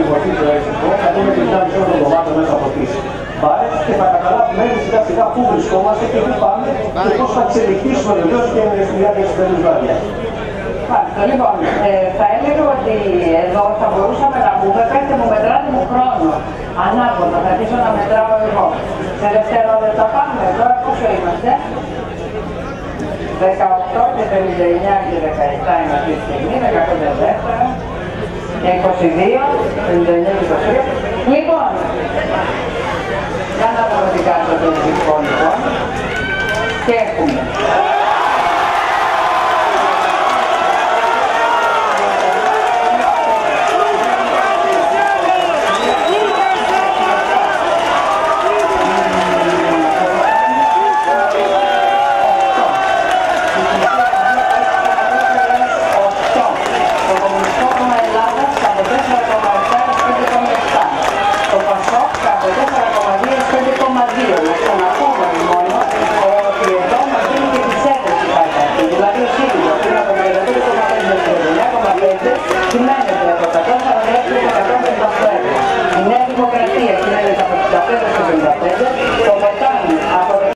τη μορφή του έξυπνου, θα δούμε την δυνάμεις των εβδομάδων μέσα από τις μπάρες και θα καταλάβουμε σιγά σιγά πού βρισκόμαστε και πού πάμε και πώς θα εξελιχθήσουμε βεβαίως και στη διάρκεια της περίοδου βαριά. Λοιπόν, θα έλεγα ότι εδώ θα μπορούσαμε να πούμε, πέστε μου, μετράτε μου χρόνο. Ανάποδα, θα αρχίσω να μετράω εγώ. Σε δευτερόλεπτα πάμε, τώρα πόσο είμαστε? 18 και 59 και 17 είναι αυτή τη στιγμή, 15 δεύτερα και 22, 59 και 23. Λοιπόν, για να δούμε τι κάνουμε το ελληνικό λοιπόν. Και έχουμε